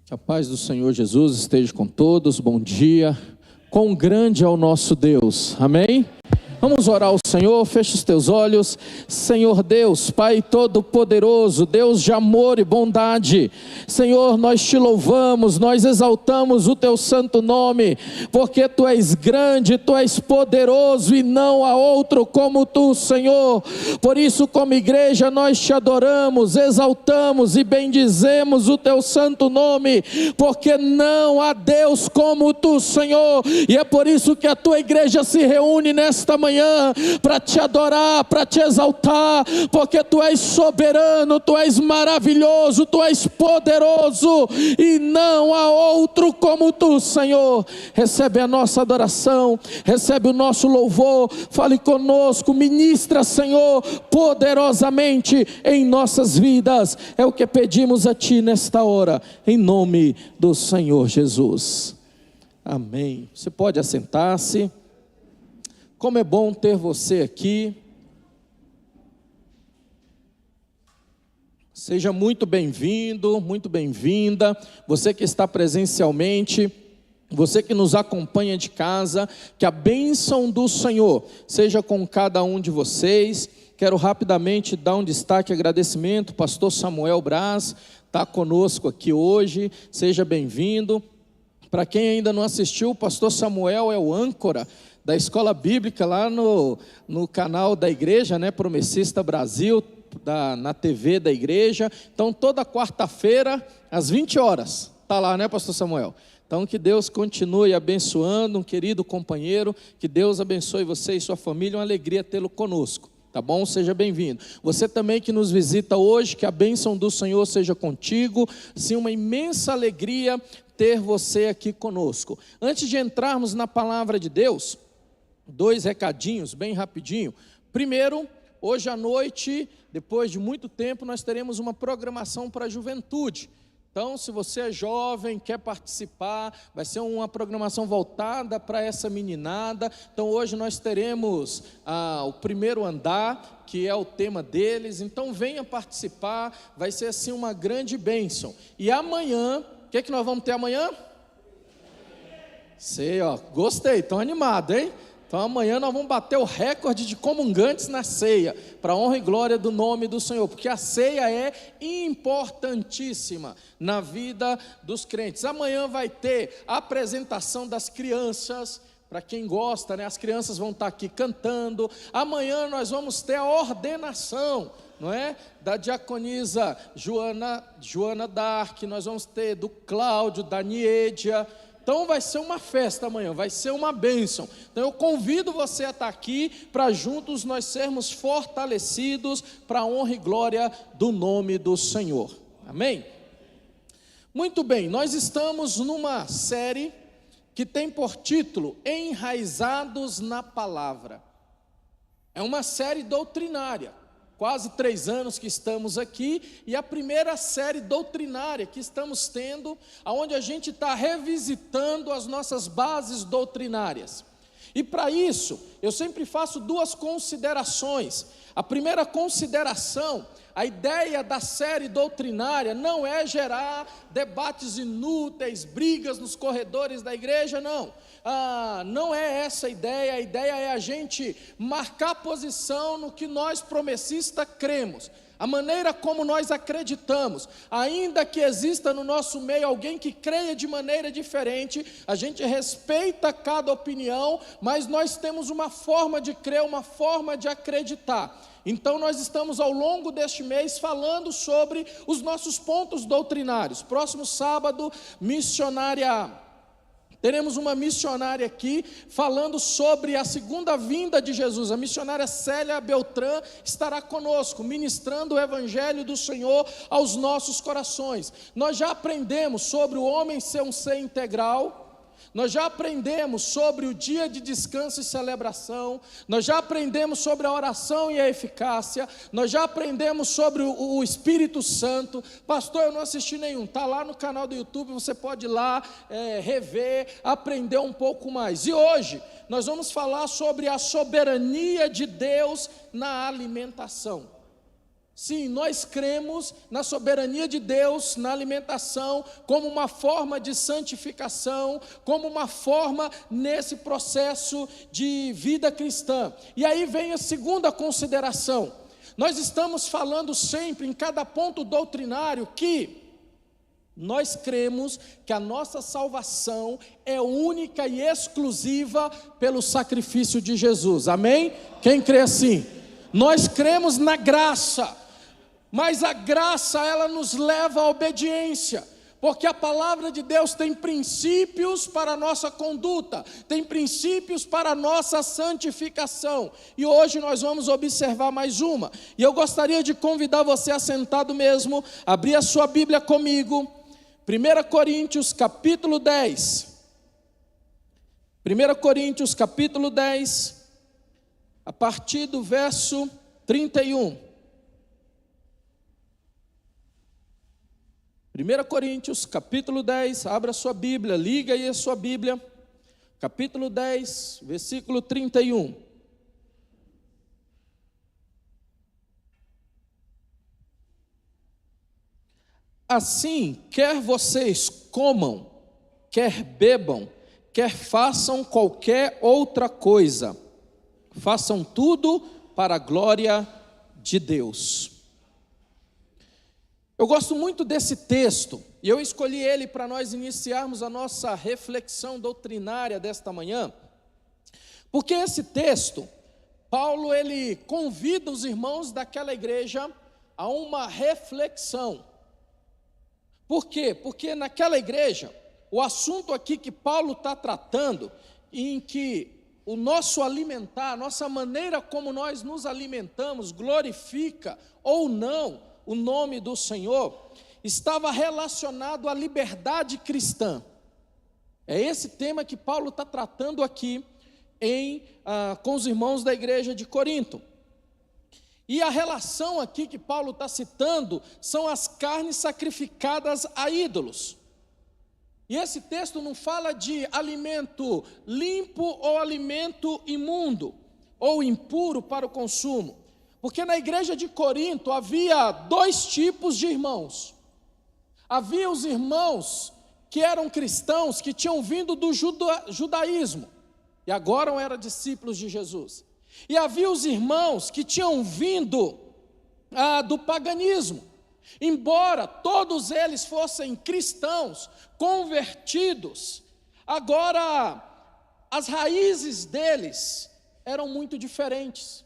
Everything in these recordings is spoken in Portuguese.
Que a paz do Senhor Jesus esteja com todos, bom dia. Quão grande é o nosso Deus, amém? Vamos orar ao Senhor, fecha os teus olhos. Senhor Deus, Pai Todo-Poderoso, Deus de amor e bondade, Senhor, nós te louvamos, nós exaltamos o teu santo nome, porque tu és grande, tu és poderoso e não há outro como tu, Senhor. Por isso, como igreja, nós te adoramos, exaltamos e bendizemos o teu santo nome, porque não há Deus como tu, Senhor, e é por isso que a tua igreja se reúne nesta manhã, para te adorar, para te exaltar, porque tu és soberano, tu és maravilhoso, tu és poderoso, e não há outro como tu, Senhor. Recebe a nossa adoração, recebe o nosso louvor, fale conosco, ministra, Senhor, poderosamente em nossas vidas, é o que pedimos a ti nesta hora, em nome do Senhor Jesus, amém. Você pode assentar-se. Como é bom ter você aqui. Seja muito bem-vindo, muito bem-vinda. Você que está presencialmente, você que nos acompanha de casa, que a bênção do Senhor seja com cada um de vocês. Quero rapidamente dar um destaque, agradecimento. Pastor Samuel Braz está conosco aqui hoje. Seja bem-vindo. Para quem ainda não assistiu, o pastor Samuel é o âncora da escola bíblica lá no canal da igreja, né, Promessista Brasil, na TV da igreja. Então toda quarta-feira às 20 horas, está lá, né, pastor Samuel? Então que Deus continue abençoando, um querido companheiro, que Deus abençoe você e sua família, uma alegria tê-lo conosco. Tá bom? Seja bem-vindo. Você também que nos visita hoje, que a bênção do Senhor seja contigo. Sim, uma imensa alegria ter você aqui conosco. Antes de entrarmos na palavra de Deus, 2 recadinhos bem rapidinho. Primeiro, hoje à noite, depois de muito tempo, nós teremos uma programação para a juventude. Então, se você é jovem, quer participar, vai ser uma programação voltada para essa meninada. Então, hoje nós teremos o primeiro andar, que é o tema deles. Então, venha participar, vai ser assim uma grande bênção. E amanhã, o que nós vamos ter amanhã? Sei, ó, gostei, estão animados, hein? Então amanhã nós vamos bater o recorde de comungantes na ceia, para a honra e glória do nome do Senhor, porque a ceia é importantíssima na vida dos crentes. Amanhã vai ter a apresentação das crianças, para quem gosta, né? As crianças vão estar aqui cantando. Amanhã nós vamos ter a ordenação, não é? Da diaconisa Joana Dark, nós vamos ter do Cláudio, da Niédia. Então vai ser uma festa amanhã, vai ser uma bênção. Então eu convido você a estar aqui, para juntos nós sermos fortalecidos, para a honra e glória do nome do Senhor, amém? Muito bem, nós estamos numa série que tem por título Enraizados na Palavra. É uma série doutrinária. Quase 3 anos que estamos aqui, e a primeira série doutrinária que estamos tendo, onde a gente está revisitando as nossas bases doutrinárias. E para isso, eu sempre faço 2 considerações. A primeira consideração, a ideia da série doutrinária não é gerar debates inúteis, brigas nos corredores da igreja, não. Não é essa a ideia é a gente marcar posição no que nós promessistas cremos, a maneira como nós acreditamos. Ainda que exista no nosso meio alguém que creia de maneira diferente, a gente respeita cada opinião, mas nós temos uma forma de crer, uma forma de acreditar. Então nós estamos ao longo deste mês falando sobre os nossos pontos doutrinários. Próximo sábado, teremos uma missionária aqui falando sobre a segunda vinda de Jesus. A missionária Célia Beltrán estará conosco, ministrando o Evangelho do Senhor aos nossos corações. Nós já aprendemos sobre o homem ser um ser integral. Nós já aprendemos sobre o dia de descanso e celebração. Nós já aprendemos sobre a oração e a eficácia. Nós já aprendemos sobre o Espírito Santo. Pastor, eu não assisti nenhum. Está lá no canal do YouTube, você pode ir lá rever, aprender um pouco mais. E hoje nós vamos falar sobre a soberania de Deus na alimentação. Sim, nós cremos na soberania de Deus, na alimentação, como uma forma de santificação, como uma forma nesse processo de vida cristã. E aí vem a segunda consideração. Nós estamos falando sempre, em cada ponto doutrinário, que nós cremos que a nossa salvação é única e exclusiva pelo sacrifício de Jesus. Amém? Quem crê assim? Nós cremos na graça. Mas a graça, ela nos leva à obediência, porque a palavra de Deus tem princípios para a nossa conduta, tem princípios para a nossa santificação, e hoje nós vamos observar mais uma, e eu gostaria de convidar você assentado mesmo, abrir a sua Bíblia comigo, 1 Coríntios capítulo 10, 1 Coríntios capítulo 10, a partir do verso 31. 1 Coríntios, capítulo 10, abra a sua Bíblia, liga aí a sua Bíblia, capítulo 10, versículo 31. Assim, quer vocês comam, quer bebam, quer façam qualquer outra coisa, façam tudo para a glória de Deus. Eu gosto muito desse texto, e eu escolhi ele para nós iniciarmos a nossa reflexão doutrinária desta manhã, porque esse texto, Paulo, ele convida os irmãos daquela igreja a uma reflexão. Por quê? Porque naquela igreja, o assunto aqui que Paulo está tratando, em que o nosso alimentar, a nossa maneira como nós nos alimentamos, glorifica ou não o nome do Senhor, estava relacionado à liberdade cristã. É esse tema que Paulo está tratando aqui com os irmãos da igreja de Corinto. E a relação aqui que Paulo está citando são as carnes sacrificadas a ídolos. E esse texto não fala de alimento limpo ou alimento imundo, ou impuro para o consumo. Porque na igreja de Corinto havia dois tipos de irmãos. Havia os irmãos que eram cristãos, que tinham vindo do judaísmo, e agora eram discípulos de Jesus. E havia os irmãos que tinham vindo do paganismo. Embora todos eles fossem cristãos, convertidos, agora as raízes deles eram muito diferentes.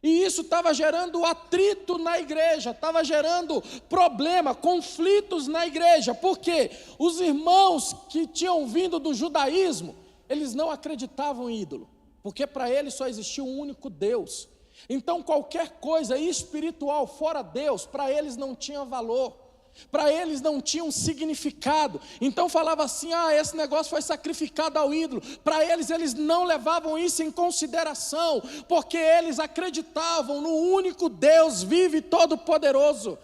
E isso estava gerando atrito na igreja, estava gerando problema, conflitos na igreja, porque os irmãos que tinham vindo do judaísmo, eles não acreditavam em ídolo, porque para eles só existia um único Deus. Então qualquer coisa espiritual fora Deus, para eles não tinha valor. Para eles não tinha um significado. Então falava assim, esse negócio foi sacrificado ao ídolo. Para eles não levavam isso em consideração, porque eles acreditavam no único Deus vivo e todo-poderoso.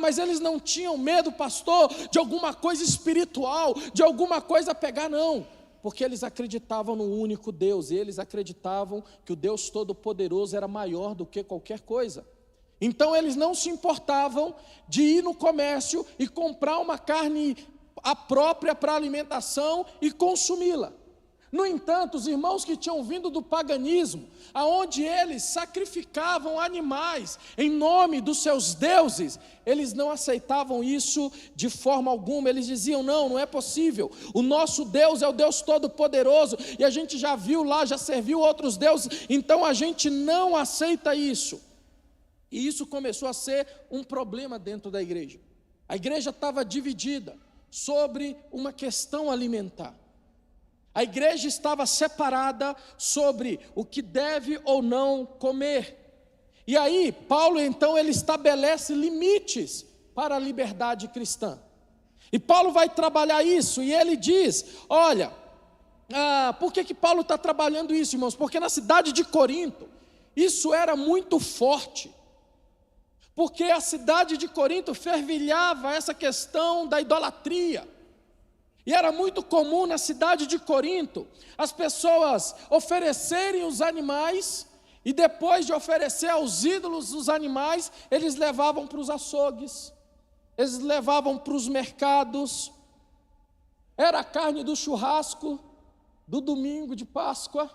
Mas eles não tinham medo, pastor, de alguma coisa espiritual, de alguma coisa pegar, não. Porque eles acreditavam no único Deus, e eles acreditavam que o Deus todo-poderoso era maior do que qualquer coisa. Então eles não se importavam de ir no comércio e comprar uma carne própria para alimentação e consumi-la. No entanto, os irmãos que tinham vindo do paganismo, aonde eles sacrificavam animais em nome dos seus deuses, eles não aceitavam isso de forma alguma. Eles diziam, não é possível, o nosso Deus é o Deus Todo-Poderoso, e a gente já viu lá, já serviu outros deuses, então a gente não aceita isso. E isso começou a ser um problema dentro da igreja. A igreja estava dividida sobre uma questão alimentar. A igreja estava separada sobre o que deve ou não comer. E aí, Paulo então, ele estabelece limites para a liberdade cristã. E Paulo vai trabalhar isso, e ele diz, olha, por que Paulo está trabalhando isso, irmãos? Porque na cidade de Corinto, isso era muito forte. Porque a cidade de Corinto fervilhava essa questão da idolatria. E era muito comum na cidade de Corinto as pessoas oferecerem os animais E depois de oferecer aos ídolos os animais, eles levavam para os açougues, eles levavam para os mercados. Era a carne do churrasco, do domingo de Páscoa.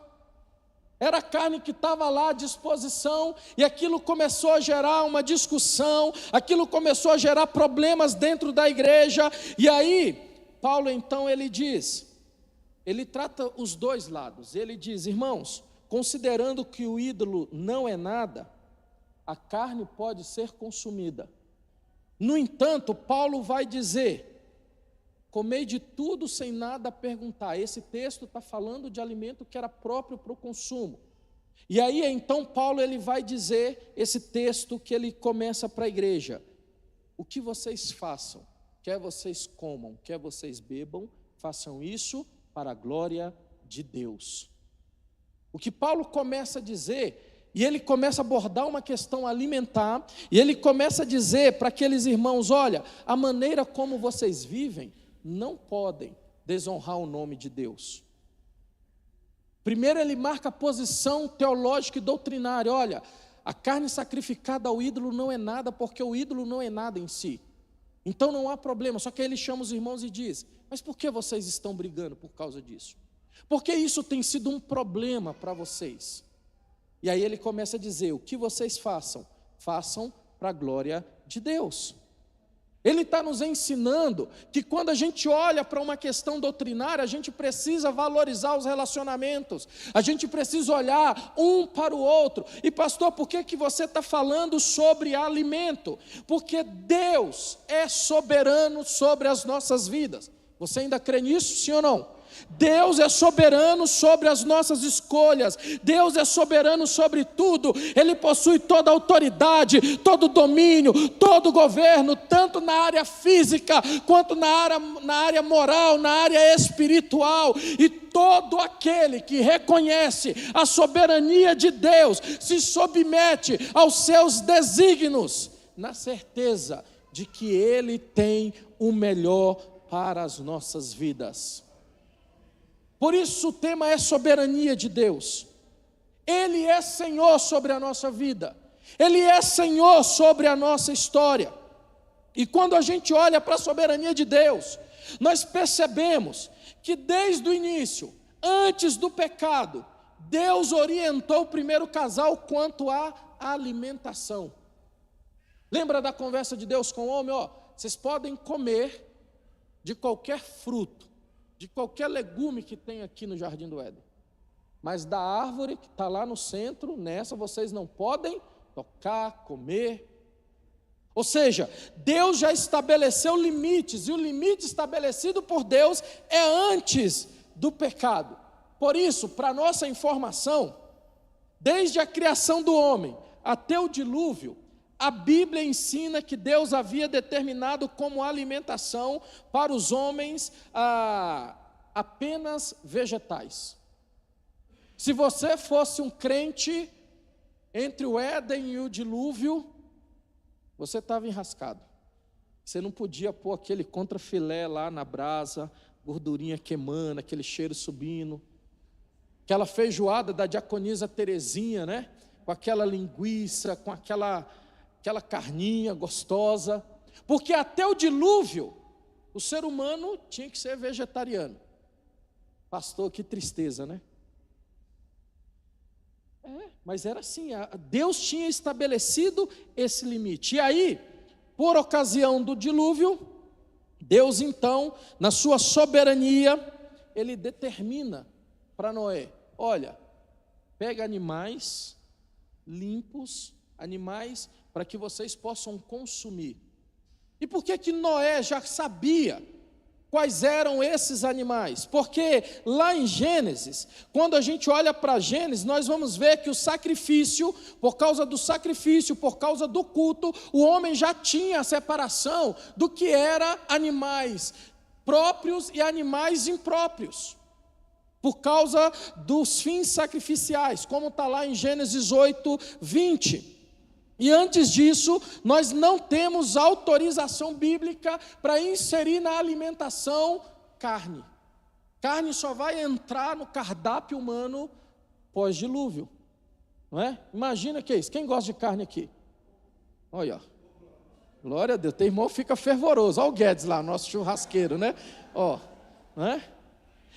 Era a carne que estava lá à disposição, e aquilo começou a gerar uma discussão, aquilo começou a gerar problemas dentro da igreja. E aí, Paulo então ele diz, ele trata os dois lados. Ele diz: irmãos, considerando que o ídolo não é nada, a carne pode ser consumida. No entanto, Paulo vai dizer: comei de tudo sem nada perguntar. Esse texto está falando de alimento que era próprio para o consumo. E aí então Paulo ele vai dizer esse texto que ele começa para a igreja: o que vocês façam, quer vocês comam, quer vocês bebam, façam isso para a glória de Deus. O que Paulo começa a dizer, e ele começa a abordar uma questão alimentar, e ele começa a dizer para aqueles irmãos: olha, a maneira como vocês vivem não podem desonrar o nome de Deus. Primeiro ele marca a posição teológica e doutrinária. Olha, a carne sacrificada ao ídolo não é nada, porque o ídolo não é nada em si. Então não há problema. Só que aí ele chama os irmãos e diz: mas por que vocês estão brigando por causa disso? Porque isso tem sido um problema para vocês. E aí ele começa a dizer: o que vocês façam, façam para a glória de Deus. Ele está nos ensinando que quando a gente olha para uma questão doutrinária, a gente precisa valorizar os relacionamentos, a gente precisa olhar um para o outro. E pastor, por que você está falando sobre alimento? Porque Deus é soberano sobre as nossas vidas. Você ainda crê nisso, sim ou não? Deus é soberano sobre as nossas escolhas, Deus é soberano sobre tudo, Ele possui toda a autoridade, todo o domínio, todo o governo, tanto na área física, quanto na área moral, na área espiritual. E todo aquele que reconhece a soberania de Deus, se submete aos seus desígnios, na certeza de que Ele tem o melhor para as nossas vidas. Por isso o tema é soberania de Deus. Ele é Senhor sobre a nossa vida. Ele é Senhor sobre a nossa história. E quando a gente olha para a soberania de Deus, nós percebemos que desde o início, antes do pecado, Deus orientou o primeiro casal quanto à alimentação. Lembra da conversa de Deus com o homem? Vocês podem comer de qualquer fruto, de qualquer legume que tem aqui no Jardim do Éden, mas da árvore que está lá no centro, nessa vocês não podem tocar, comer. Ou seja, Deus já estabeleceu limites, e o limite estabelecido por Deus é antes do pecado. Por isso, para nossa informação, desde a criação do homem até o dilúvio, a Bíblia ensina que Deus havia determinado como alimentação para os homens apenas vegetais. Se você fosse um crente entre o Éden e o dilúvio, você estava enrascado. Você não podia pôr aquele contrafilé lá na brasa, gordurinha queimando, aquele cheiro subindo, aquela feijoada da diaconisa Terezinha, né? Com aquela linguiça, com aquela carninha gostosa, porque até o dilúvio, o ser humano tinha que ser vegetariano. Pastor, que tristeza, né? Mas era assim, Deus tinha estabelecido esse limite. E aí, por ocasião do dilúvio, Deus então, na sua soberania, Ele determina para Noé: olha, pega animais limpos, animais para que vocês possam consumir. E por que Noé já sabia quais eram esses animais? Porque lá em Gênesis, quando a gente olha para Gênesis, nós vamos ver que o sacrifício, por causa do culto, o homem já tinha a separação do que era animais próprios e animais impróprios, por causa dos fins sacrificiais, como está lá em Gênesis 8, 20. E antes disso, nós não temos autorização bíblica para inserir na alimentação carne. Carne só vai entrar no cardápio humano pós-dilúvio. não é? Imagina que é isso. Quem gosta de carne aqui? Olha, ó. Glória a Deus, tem irmão que fica fervoroso. Olha o Guedes lá, nosso churrasqueiro, né? Ó, não é?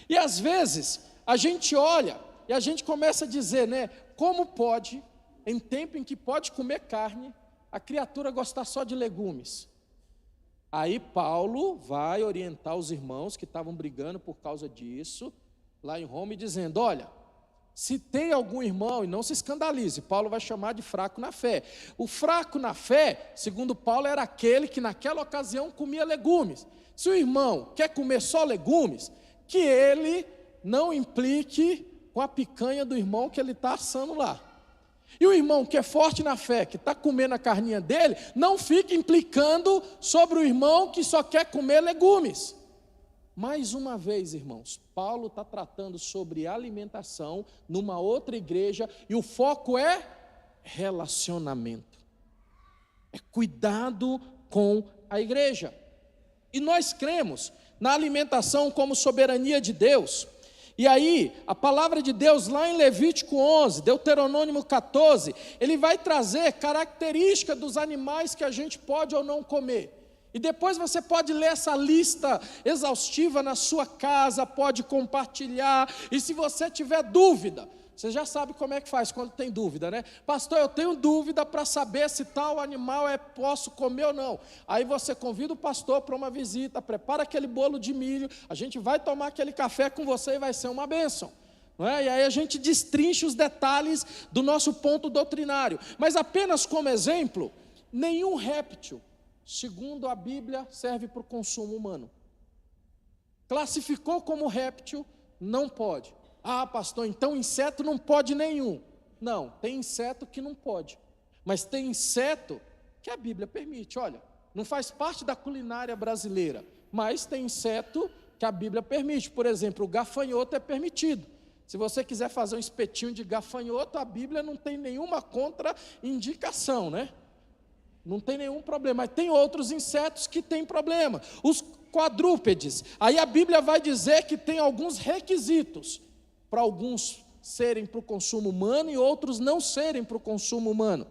E às vezes, a gente olha e a gente começa a dizer, né? Como pode, em tempo em que pode comer carne, a criatura gostar só de legumes? Aí Paulo vai orientar os irmãos que estavam brigando por causa disso, lá em Roma, e dizendo, olha, se tem algum irmão, e não se escandalize, Paulo vai chamar de fraco na fé. O fraco na fé, segundo Paulo, era aquele que naquela ocasião comia legumes. Se o irmão quer comer só legumes, que ele não implique com a picanha do irmão que ele está assando lá. E o irmão que é forte na fé, que está comendo a carninha dele, não fique implicando sobre o irmão que só quer comer legumes. Mais uma vez, irmãos, Paulo está tratando sobre alimentação numa outra igreja e o foco é relacionamento. É cuidado com a igreja. E nós cremos na alimentação como soberania de Deus. E aí, a palavra de Deus lá em Levítico 11, Deuteronômio 14, ele vai trazer características dos animais que a gente pode ou não comer. E depois você pode ler essa lista exaustiva na sua casa, pode compartilhar, e se você tiver dúvida, você já sabe como é que faz quando tem dúvida, né? Pastor, eu tenho dúvida para saber se tal animal posso comer ou não. Aí você convida o pastor para uma visita, prepara aquele bolo de milho, a gente vai tomar aquele café com você e vai ser uma bênção. Não é? E aí a gente destrincha os detalhes do nosso ponto doutrinário. Mas apenas como exemplo, nenhum réptil, segundo a Bíblia, serve para o consumo humano. Classificou como réptil, não pode. Ah, pastor, então inseto não pode nenhum. Não, tem inseto que não pode. Mas tem inseto que a Bíblia permite. Olha, não faz parte da culinária brasileira, mas tem inseto que a Bíblia permite. Por exemplo, o gafanhoto é permitido. Se você quiser fazer um espetinho de gafanhoto, a Bíblia não tem nenhuma contraindicação, né? Não tem nenhum problema, mas tem outros insetos que têm problema. Os quadrúpedes, aí a Bíblia vai dizer que tem alguns requisitos para alguns serem para o consumo humano e outros não serem para o consumo humano.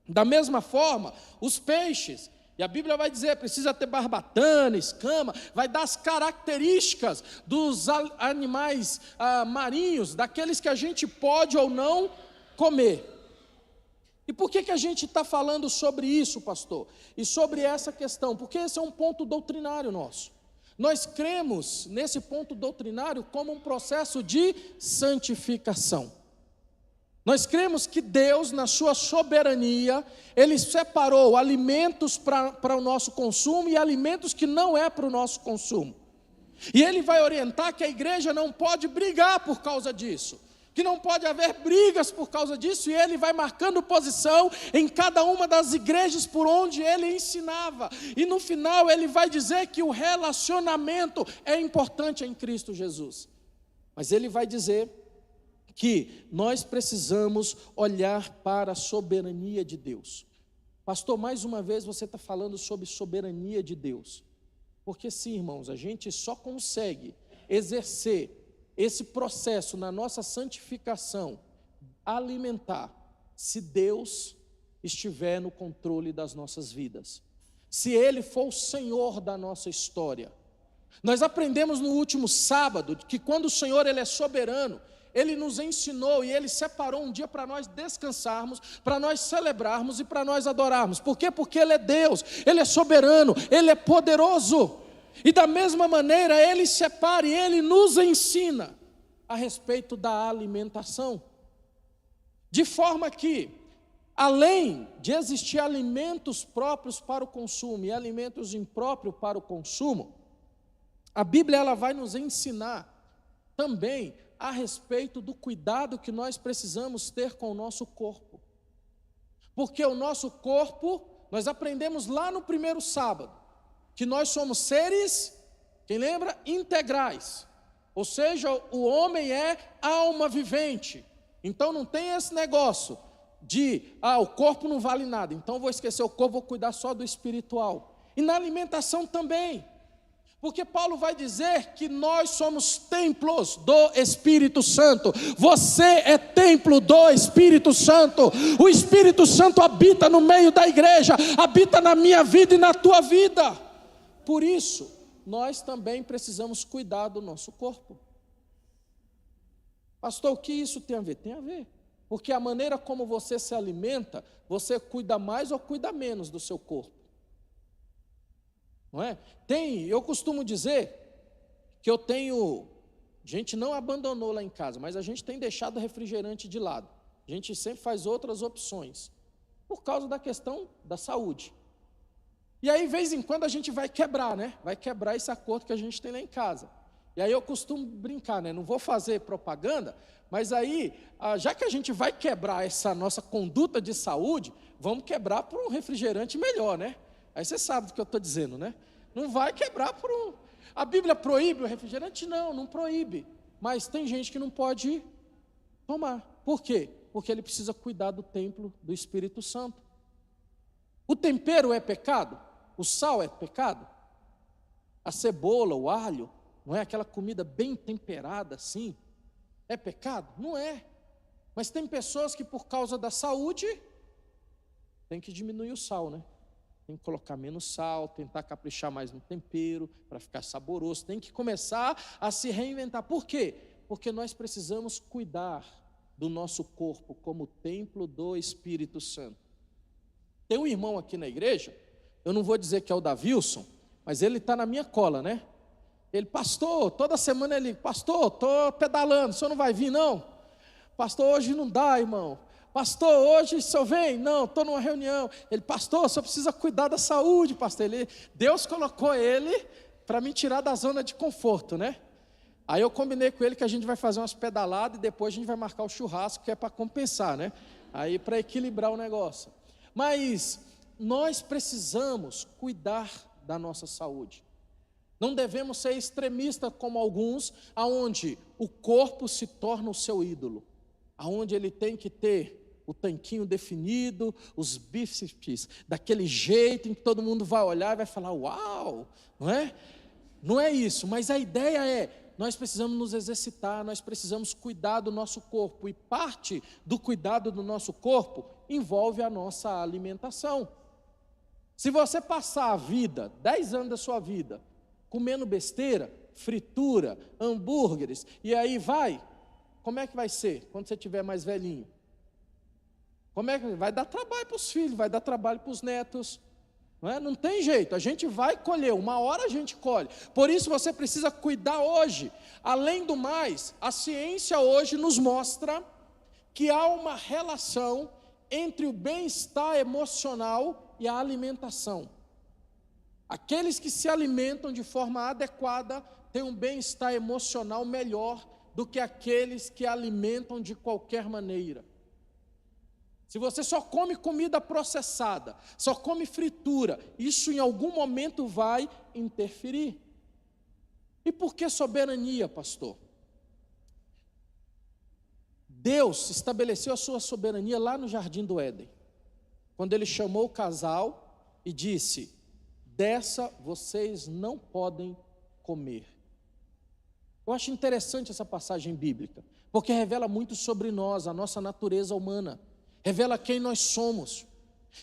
Da mesma forma, os peixes, e a Bíblia vai dizer, precisa ter barbatana, escama, vai dar as características dos animais marinhos, daqueles que a gente pode ou não comer. E por que a gente está falando sobre isso, pastor? E sobre essa questão? Porque esse é um ponto doutrinário nosso. Nós cremos nesse ponto doutrinário como um processo de santificação. Nós cremos que Deus, na sua soberania, Ele separou alimentos para o nosso consumo e alimentos que não é para o nosso consumo. E Ele vai orientar que a igreja não pode brigar por causa disso, que não pode haver brigas por causa disso, e Ele vai marcando posição em cada uma das igrejas por onde Ele ensinava, e no final Ele vai dizer que o relacionamento é importante em Cristo Jesus, mas Ele vai dizer que nós precisamos olhar para a soberania de Deus. Pastor, mais uma vez você está falando sobre soberania de Deus, porque sim, irmãos, a gente só consegue exercer esse processo na nossa santificação, alimentar, se Deus estiver no controle das nossas vidas, se Ele for o Senhor da nossa história. Nós aprendemos no último sábado que quando o Senhor Ele é soberano, Ele nos ensinou e Ele separou um dia para nós descansarmos, para nós celebrarmos e para nós adorarmos. Por quê? Porque Ele é Deus, Ele é soberano, Ele é poderoso. E da mesma maneira Ele separa e Ele nos ensina a respeito da alimentação. De forma que, além de existir alimentos próprios para o consumo e alimentos impróprios para o consumo, a Bíblia ela vai nos ensinar também a respeito do cuidado que nós precisamos ter com o nosso corpo. Porque o nosso corpo, nós aprendemos lá no primeiro sábado, que nós somos seres, quem lembra? Integrais. Ou seja, o homem é alma vivente. Então não tem esse negócio de, o corpo não vale nada, então vou esquecer o corpo, vou cuidar só do espiritual. E na alimentação também. Porque Paulo vai dizer que nós somos templos do Espírito Santo. Você é templo do Espírito Santo. O Espírito Santo habita no meio da igreja, habita na minha vida e na tua vida. Por isso, nós também precisamos cuidar do nosso corpo. Pastor, o que isso tem a ver? Tem a ver. Porque a maneira como você se alimenta, você cuida mais ou cuida menos do seu corpo. Não é? Eu costumo dizer que a gente não abandonou lá em casa, mas a gente tem deixado o refrigerante de lado. A gente sempre faz outras opções, por causa da questão da saúde. E aí, de vez em quando, a gente vai quebrar, né? Vai quebrar esse acordo que a gente tem lá em casa. E aí eu costumo brincar, né? Não vou fazer propaganda, mas aí, já que a gente vai quebrar essa nossa conduta de saúde, vamos quebrar por um refrigerante melhor, né? Aí você sabe do que eu estou dizendo, né? Não vai quebrar por um... A Bíblia proíbe o refrigerante? Não proíbe. Mas tem gente que não pode tomar. Por quê? Porque ele precisa cuidar do templo do Espírito Santo. O tempero é pecado? O sal é pecado? A cebola, o alho, não é aquela comida bem temperada assim? É pecado? Não é. Mas tem pessoas que por causa da saúde tem que diminuir o sal, né? Tem que colocar menos sal, tentar caprichar mais no tempero para ficar saboroso. Tem que começar a se reinventar. Por quê? Porque nós precisamos cuidar do nosso corpo como templo do Espírito Santo. Tem um irmão aqui na igreja, eu não vou dizer que é o Davilson, mas ele está na minha cola, né? Ele, pastor, toda semana ele, pastor, estou pedalando, o senhor não vai vir não? Pastor, hoje não dá, irmão. Pastor, hoje o senhor vem? Não, estou numa reunião. Ele, pastor, o senhor precisa cuidar da saúde, pastor. Deus colocou ele para me tirar da zona de conforto, né? Aí eu combinei com ele que a gente vai fazer umas pedaladas e depois a gente vai marcar o churrasco, que é para compensar, né? Aí para equilibrar o negócio. Mas nós precisamos cuidar da nossa saúde. Não devemos ser extremistas como alguns, aonde o corpo se torna o seu ídolo, aonde ele tem que ter o tanquinho definido, os bíceps daquele jeito em que todo mundo vai olhar e vai falar, uau, não é? Não é isso, mas a ideia é, nós precisamos nos exercitar, nós precisamos cuidar do nosso corpo, e parte do cuidado do nosso corpo envolve a nossa alimentação. Se você passar a vida, 10 anos da sua vida, comendo besteira, fritura, hambúrgueres, e aí como é que vai ser quando você estiver mais velhinho? Vai dar trabalho para os filhos, vai dar trabalho para os netos, não é? Não tem jeito, a gente vai colher, uma hora a gente colhe. Por isso você precisa cuidar hoje. Além do mais, a ciência hoje nos mostra que há uma relação entre o bem-estar emocional e a alimentação. Aqueles que se alimentam de forma adequada têm um bem-estar emocional melhor do que aqueles que alimentam de qualquer maneira. Se você só come comida processada, só come fritura, isso em algum momento vai interferir. E por que soberania, pastor? Deus estabeleceu a sua soberania lá no Jardim do Éden, quando Ele chamou o casal e disse, dessa vocês não podem comer. Eu acho interessante essa passagem bíblica, porque revela muito sobre nós, a nossa natureza humana, revela quem nós somos.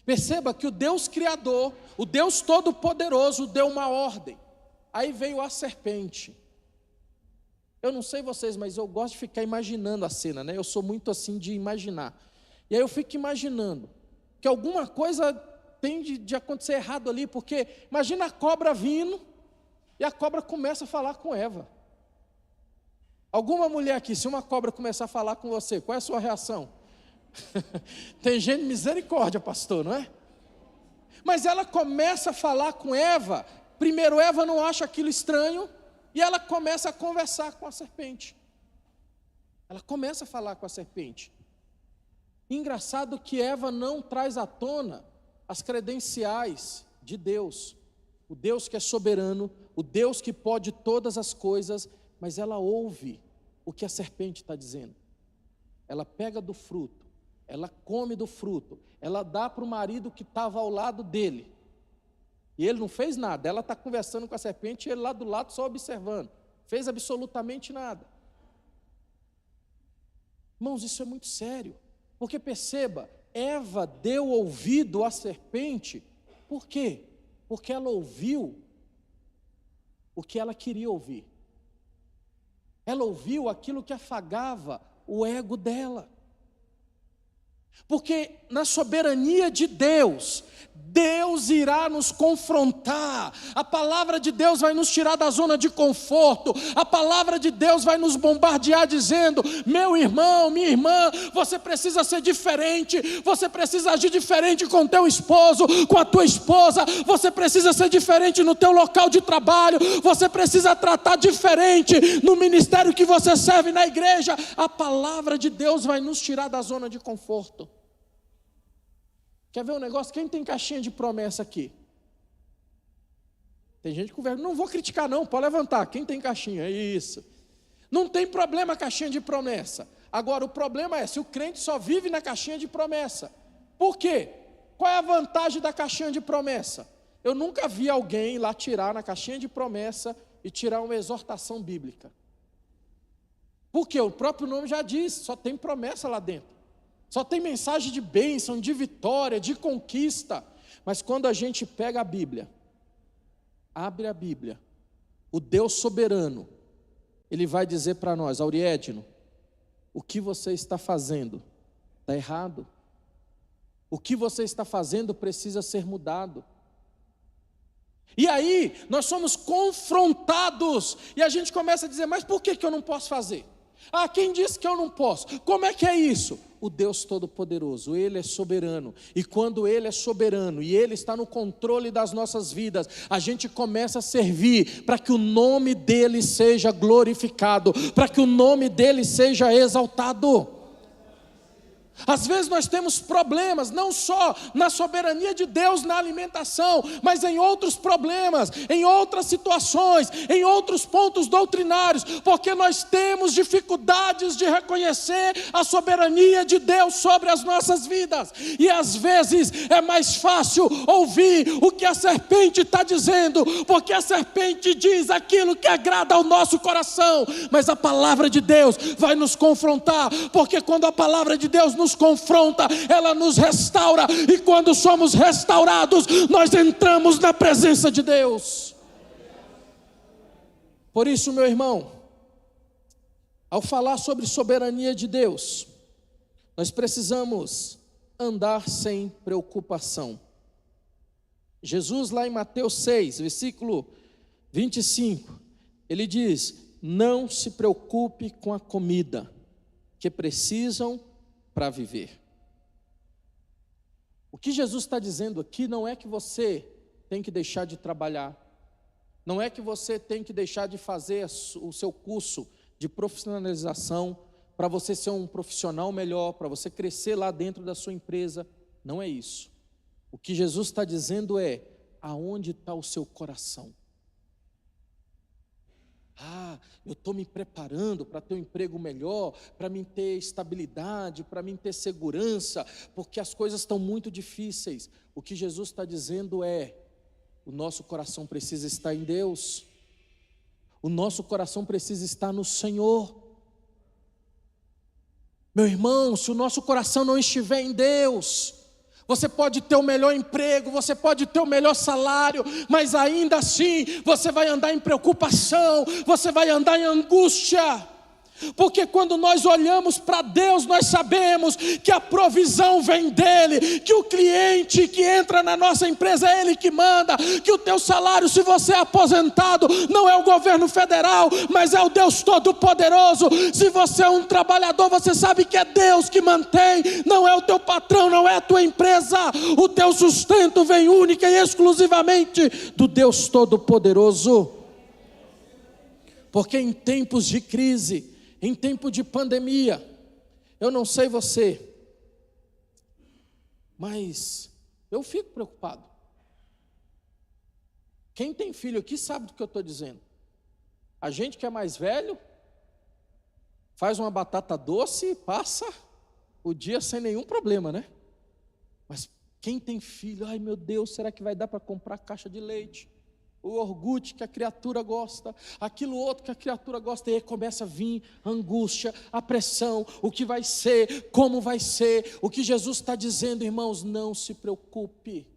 Perceba que o Deus Criador, o Deus Todo-Poderoso deu uma ordem, aí veio a serpente. Eu não sei vocês, mas eu gosto de ficar imaginando a cena, né? Eu sou muito assim de imaginar, e aí eu fico imaginando que alguma coisa tem de acontecer errado ali, porque imagina a cobra vindo, e a cobra começa a falar com Eva. Alguma mulher aqui, se uma cobra começar a falar com você, qual é a sua reação? Tem gente, misericórdia, pastor, não é? Mas ela começa a falar com Eva. Primeiro Eva não acha aquilo estranho, e ela começa a conversar com a serpente. Ela começa a falar com a serpente. Engraçado que Eva não traz à tona as credenciais de Deus, o Deus que é soberano, o Deus que pode todas as coisas, mas ela ouve o que a serpente está dizendo. Ela pega do fruto, ela come do fruto, ela dá para o marido que estava ao lado dele. E ele não fez nada. Ela está conversando com a serpente e ele lá do lado só observando. Fez absolutamente nada. Irmãos, isso é muito sério. Porque perceba, Eva deu ouvido à serpente. Por quê? Porque ela ouviu o que ela queria ouvir. Ela ouviu aquilo que afagava o ego dela. Porque na soberania de Deus, Deus irá nos confrontar. A palavra de Deus vai nos tirar da zona de conforto. A palavra de Deus vai nos bombardear dizendo: meu irmão, minha irmã, você precisa ser diferente. Você precisa agir diferente com o teu esposo, com a tua esposa. Você precisa ser diferente no teu local de trabalho. Você precisa tratar diferente no ministério que você serve na igreja. A palavra de Deus vai nos tirar da zona de conforto. Quer ver um negócio? Quem tem caixinha de promessa aqui? Tem gente com vergonha. Não vou criticar não, pode levantar. Quem tem caixinha? É isso. Não tem problema a caixinha de promessa. Agora o problema é se o crente só vive na caixinha de promessa. Por quê? Qual é a vantagem da caixinha de promessa? Eu nunca vi alguém lá tirar na caixinha de promessa e tirar uma exortação bíblica. Porque o próprio nome já diz, só tem promessa lá dentro. Só tem mensagem de bênção, de vitória, de conquista. Mas quando a gente pega a Bíblia, abre a Bíblia, o Deus soberano, Ele vai dizer para nós: Auriedino, o que você está fazendo está errado. O que você está fazendo precisa ser mudado. E aí, nós somos confrontados, e a gente começa a dizer: mas por que eu não posso fazer? Ah, quem disse que eu não posso? Como é que é isso? O Deus Todo-Poderoso, Ele é soberano. E quando Ele é soberano e Ele está no controle das nossas vidas, a gente começa a servir para que o nome dEle seja glorificado, para que o nome dEle seja exaltado. Às vezes nós temos problemas, não só na soberania de Deus na alimentação, mas em outros problemas, em outras situações, em outros pontos doutrinários, porque nós temos dificuldades de reconhecer a soberania de Deus sobre as nossas vidas. E às vezes é mais fácil ouvir o que a serpente está dizendo, porque a serpente diz aquilo que agrada ao nosso coração, mas a palavra de Deus vai nos confrontar, porque quando a palavra de Deus nos confronta, ela nos restaura, e quando somos restaurados, nós entramos na presença de Deus. Por isso, meu irmão, ao falar sobre soberania de Deus, nós precisamos andar sem preocupação. Jesus, lá em Mateus 6, versículo 25, ele diz: não se preocupe com a comida que precisam para viver. O que Jesus está dizendo aqui não é que você tem que deixar de trabalhar, não é que você tem que deixar de fazer o seu curso de profissionalização para você ser um profissional melhor, para você crescer lá dentro da sua empresa. Não é isso. O que Jesus está dizendo é: aonde está o seu coração? Ah, eu estou me preparando para ter um emprego melhor, para mim ter estabilidade, para mim ter segurança, porque as coisas estão muito difíceis. O que Jesus está dizendo é: o nosso coração precisa estar em Deus, o nosso coração precisa estar no Senhor. Meu irmão, se o nosso coração não estiver em Deus, você pode ter o melhor emprego, você pode ter o melhor salário, mas ainda assim você vai andar em preocupação, você vai andar em angústia. Porque quando nós olhamos para Deus, nós sabemos que a provisão vem dEle, que o cliente que entra na nossa empresa é Ele que manda, que o teu salário, se você é aposentado, não é o governo federal, mas é o Deus Todo-Poderoso. Se você é um trabalhador, você sabe que é Deus que mantém, não é o teu patrão, não é a tua empresa. O teu sustento vem única e exclusivamente do Deus Todo-Poderoso. Porque em tempos de crise, em tempo de pandemia, eu não sei você, mas eu fico preocupado. Quem tem filho aqui sabe do que eu estou dizendo. A gente que é mais velho, faz uma batata doce e passa o dia sem nenhum problema, né? Mas Quem tem filho, ai meu Deus, será que vai dar para comprar caixa de leite? O iogurte que a criatura gosta, aquilo outro que a criatura gosta, e aí começa a vir a angústia, a pressão, o que vai ser, como vai ser. O que Jesus está dizendo, irmãos, não se preocupe.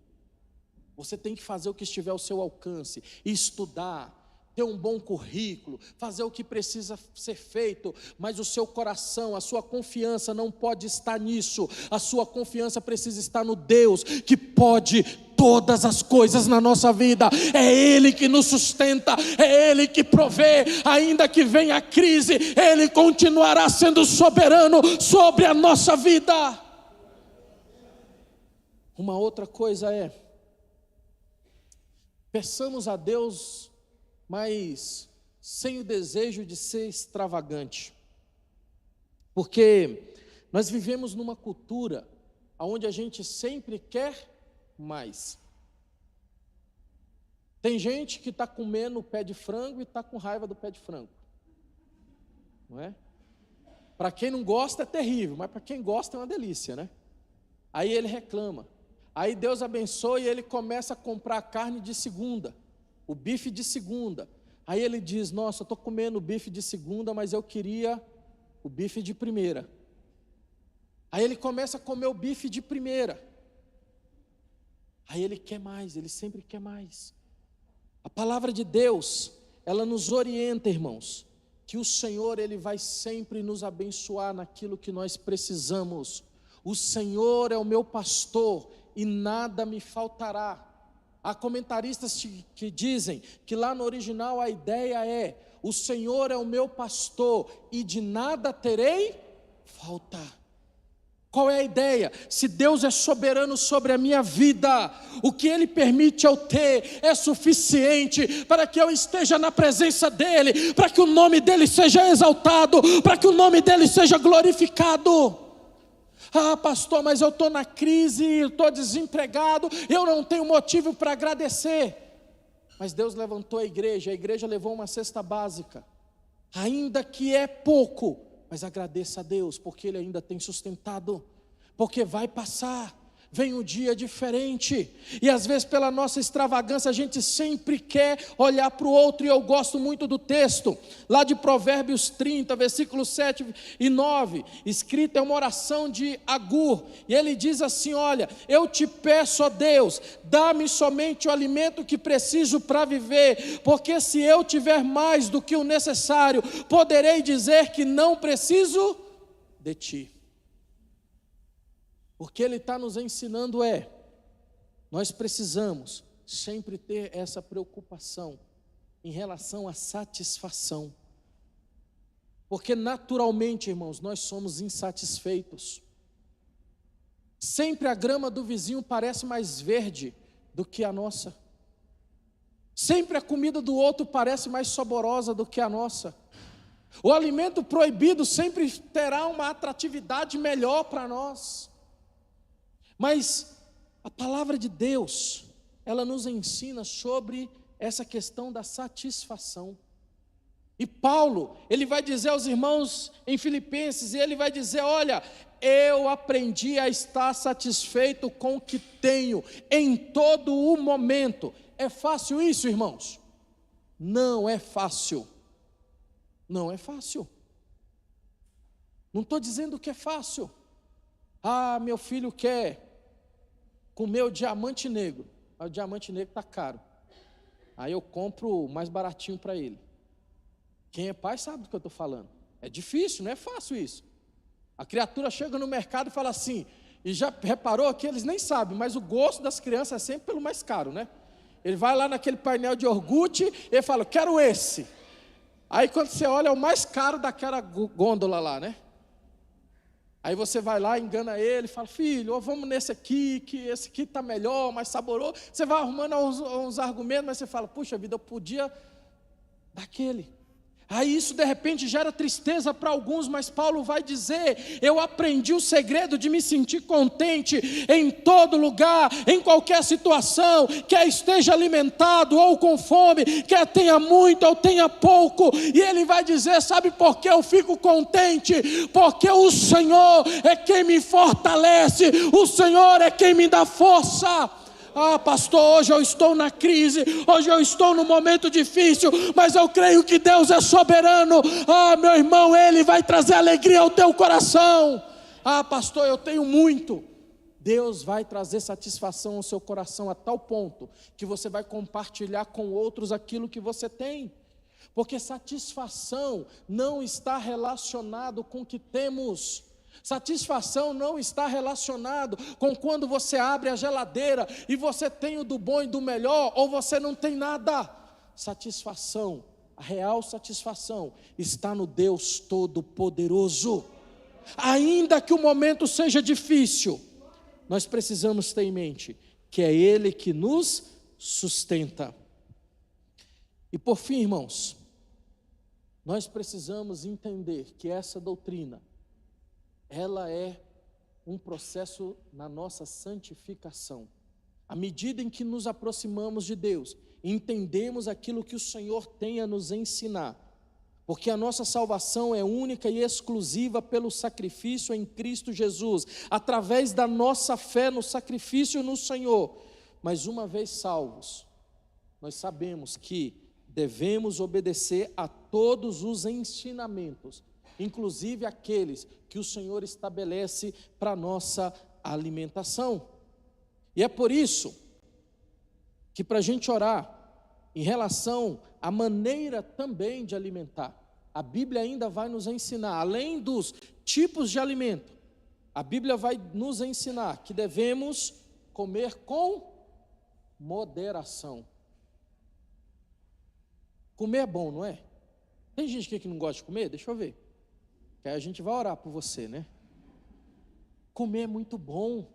Você tem que fazer o que estiver ao seu alcance, estudar, ter um bom currículo, fazer o que precisa ser feito, mas o seu coração, a sua confiança não pode estar nisso. A sua confiança precisa estar no Deus que pode todas as coisas na nossa vida. É Ele que nos sustenta, é Ele que provê. Ainda que venha a crise, Ele continuará sendo soberano sobre a nossa vida. Uma outra coisa é, peçamos a Deus, mas sem o desejo de ser extravagante, porque nós vivemos numa cultura onde a gente sempre quer mais. Tem gente que está comendo o pé de frango e está com raiva do pé de frango, não é? Para quem não gosta é terrível, mas para quem gosta é uma delícia, né? Aí ele reclama, aí Deus abençoa e ele começa a comprar a carne de segunda, o bife de segunda. Aí ele diz, nossa, eu estou comendo o bife de segunda, mas eu queria o bife de primeira. Aí ele começa a comer o bife de primeira. Aí ele quer mais, ele sempre quer mais. A palavra de Deus, ela nos orienta, irmãos, que o Senhor, Ele vai sempre nos abençoar naquilo que nós precisamos. O Senhor é o meu pastor e nada me faltará. Há comentaristas que dizem que lá no original a ideia é: o Senhor é o meu pastor e de nada terei falta. Qual é a ideia? Se Deus é soberano sobre a minha vida, o que Ele permite eu ter é suficiente para que eu esteja na presença dEle, para que o nome dEle seja exaltado, para que o nome dEle seja glorificado. Ah, pastor, mas eu estou na crise, estou desempregado, eu não tenho motivo para agradecer. Mas Deus levantou a igreja levou uma cesta básica, ainda que é pouco, mas agradeça a Deus, porque Ele ainda tem sustentado, porque vai passar, vem um dia diferente, e às vezes pela nossa extravagância a gente sempre quer olhar para o outro, e eu gosto muito do texto, lá de Provérbios 30, versículos 7 e 9, escrito é uma oração de Agur, e ele diz assim, olha, eu te peço, ó Deus, dá-me somente o alimento que preciso para viver, porque se eu tiver mais do que o necessário, poderei dizer que não preciso de ti. O que ele está nos ensinando é, nós precisamos sempre ter essa preocupação em relação à satisfação, porque naturalmente, irmãos, nós somos insatisfeitos. Sempre a grama do vizinho parece mais verde do que a nossa, sempre a comida do outro parece mais saborosa do que a nossa, o alimento proibido sempre terá uma atratividade melhor para nós. Mas a palavra de Deus, ela nos ensina sobre essa questão da satisfação. E Paulo, ele vai dizer aos irmãos em Filipenses, e ele vai dizer, olha, eu aprendi a estar satisfeito com o que tenho, em todo o momento. É fácil isso, irmãos? Não é fácil. Não é fácil. Não estou dizendo que é fácil. Ah, meu filho quer comer o diamante negro, mas o diamante negro está caro, aí eu compro o mais baratinho para ele. Quem é pai sabe do que eu estou falando. É difícil, não é fácil isso. A criatura chega no mercado e fala assim, e já reparou que eles nem sabem, mas o gosto das crianças é sempre pelo mais caro, né? Ele vai lá naquele painel de iogurte e fala, quero esse. Aí quando você olha, é o mais caro daquela gôndola lá, né? Aí você vai lá, engana ele, fala, filho, vamos nesse aqui, que esse aqui está melhor, mais saboroso. Você vai arrumando uns argumentos, mas você fala, puxa vida, eu podia daquele. Aí isso de repente gera tristeza para alguns, mas Paulo vai dizer: eu aprendi o segredo de me sentir contente em todo lugar, em qualquer situação, quer esteja alimentado ou com fome, quer tenha muito ou tenha pouco. E ele vai dizer: sabe por que eu fico contente? Porque o Senhor é quem me fortalece, o Senhor é quem me dá força. Ah, pastor, hoje eu estou na crise, hoje eu estou num momento difícil, mas eu creio que Deus é soberano. Ah, meu irmão, Ele vai trazer alegria ao teu coração. Ah, pastor, eu tenho muito. Deus vai trazer satisfação ao seu coração a tal ponto que você vai compartilhar com outros aquilo que você tem. Porque satisfação não está relacionado com o que temos. Satisfação não está relacionado com quando você abre a geladeira e você tem o do bom e do melhor, ou você não tem nada. Satisfação, a real satisfação, está no Deus Todo-Poderoso. Ainda que o momento seja difícil, nós precisamos ter em mente que é Ele que nos sustenta. E por fim, irmãos, nós precisamos entender que essa doutrina, ela é um processo na nossa santificação. À medida em que nos aproximamos de Deus, entendemos aquilo que o Senhor tem a nos ensinar, porque a nossa salvação é única e exclusiva pelo sacrifício em Cristo Jesus, através da nossa fé no sacrifício no Senhor. Mas uma vez salvos, nós sabemos que devemos obedecer a todos os ensinamentos, inclusive aqueles que o Senhor estabelece para a nossa alimentação. E é por isso que, para a gente orar em relação à maneira também de alimentar, a Bíblia ainda vai nos ensinar, além dos tipos de alimento, a Bíblia vai nos ensinar que devemos comer com moderação. Comer é bom, não é? Tem gente aqui que não gosta de comer? Deixa eu ver. Que aí a gente vai orar por você, né? Comer é muito bom.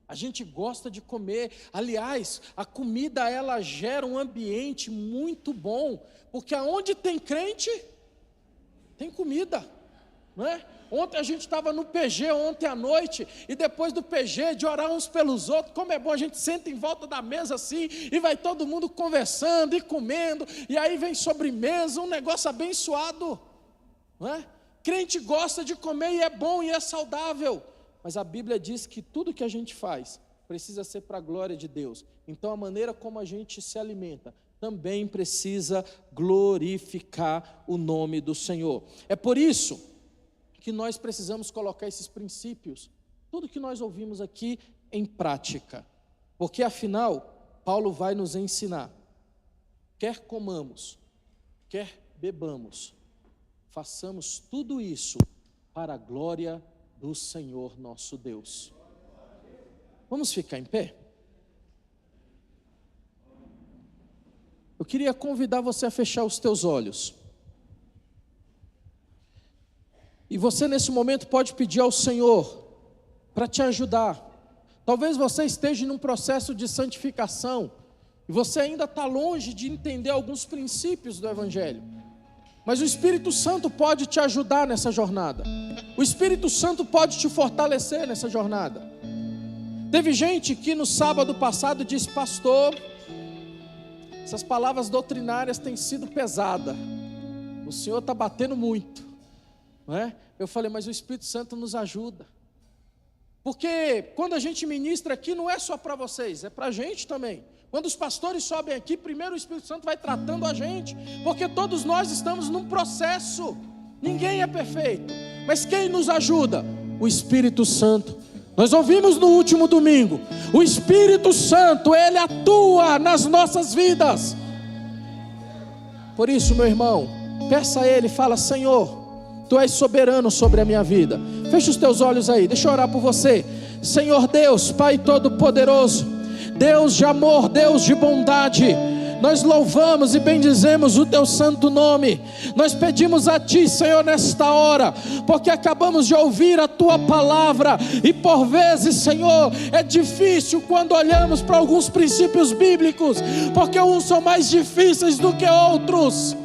A gente gosta de comer. Aliás, a comida, ela gera um ambiente muito bom, porque aonde tem crente, tem comida, não é? Ontem a gente estava no PG, ontem à noite, e depois do PG, de orar uns pelos outros, como é bom, a gente senta em volta da mesa assim, e vai todo mundo conversando e comendo, e aí vem sobremesa, um negócio abençoado, não é? Crente gosta de comer e é bom e é saudável, mas a Bíblia diz que tudo que a gente faz precisa ser para a glória de Deus. Então a maneira como a gente se alimenta também precisa glorificar o nome do Senhor. É por isso que nós precisamos colocar esses princípios, tudo que nós ouvimos aqui, em prática, porque afinal Paulo vai nos ensinar: quer comamos, quer bebamos, façamos tudo isso para a glória do Senhor nosso Deus. Vamos ficar em pé? Eu queria convidar você a fechar os teus olhos. E você nesse momento pode pedir ao Senhor para te ajudar. Talvez você esteja num processo de santificação e você ainda está longe de entender alguns princípios do Evangelho. Mas o Espírito Santo pode te ajudar nessa jornada. O Espírito Santo pode te fortalecer nessa jornada. Teve gente que no sábado passado disse: pastor, essas palavras doutrinárias têm sido pesadas. O Senhor está batendo muito, não é? Eu falei: mas o Espírito Santo nos ajuda. Porque quando a gente ministra aqui, não é só para vocês, é para a gente também. Quando os pastores sobem aqui, primeiro o Espírito Santo vai tratando a gente, porque todos nós estamos num processo, ninguém é perfeito, mas quem nos ajuda? O Espírito Santo. Nós ouvimos no último domingo, o Espírito Santo, Ele atua nas nossas vidas. Por isso, meu irmão, peça a Ele, fala: Senhor, Tu és soberano sobre a minha vida. Fecha os teus olhos aí, deixa eu orar por você. Senhor Deus, Pai Todo-Poderoso, Deus de amor, Deus de bondade, nós louvamos e bendizemos o Teu santo nome. Nós pedimos a Ti, Senhor, nesta hora, porque acabamos de ouvir a Tua palavra, e por vezes, Senhor, é difícil quando olhamos para alguns princípios bíblicos, porque uns são mais difíceis do que outros.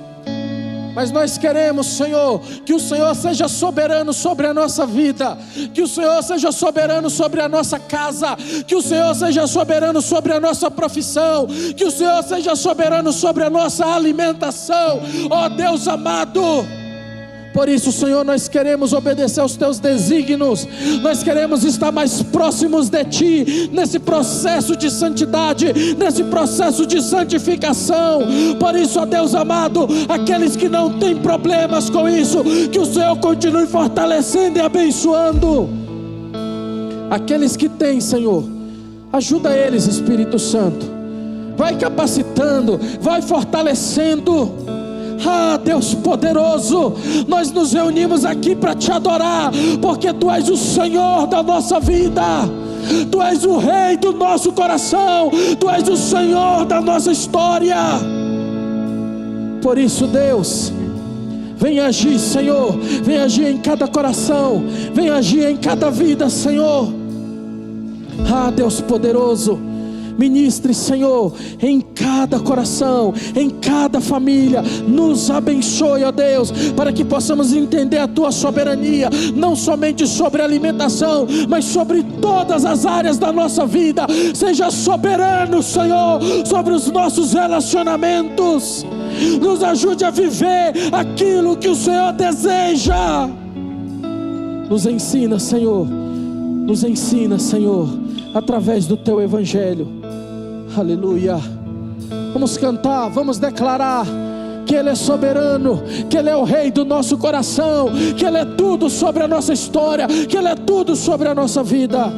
mas nós queremos, Senhor, que o Senhor seja soberano sobre a nossa vida, que o Senhor seja soberano sobre a nossa casa, que o Senhor seja soberano sobre a nossa profissão, que o Senhor seja soberano sobre a nossa alimentação, ó Deus amado. Por isso, Senhor, nós queremos obedecer aos Teus desígnios, nós queremos estar mais próximos de Ti, nesse processo de santidade, nesse processo de santificação. Por isso, ó Deus amado, aqueles que não têm problemas com isso, que o Senhor continue fortalecendo e abençoando. Aqueles que têm, Senhor, ajuda eles, Espírito Santo, vai capacitando, vai fortalecendo. Ah, Deus poderoso, nós nos reunimos aqui para Te adorar, porque Tu és o Senhor da nossa vida, Tu és o Rei do nosso coração, Tu és o Senhor da nossa história. Por isso, Deus, vem agir, Senhor, vem agir em cada coração, vem agir em cada vida, Senhor. Ah, Deus poderoso, ministre, Senhor, em cada coração, em cada família, nos abençoe, ó Deus, para que possamos entender a Tua soberania, não somente sobre a alimentação, mas sobre todas as áreas da nossa vida. Seja soberano, Senhor, sobre os nossos relacionamentos, nos ajude a viver aquilo que o Senhor deseja. Nos ensina, Senhor, através do Teu Evangelho. Aleluia. Vamos cantar, vamos declarar que Ele é soberano, que Ele é o Rei do nosso coração, que Ele é tudo sobre a nossa história, que Ele é tudo sobre a nossa vida.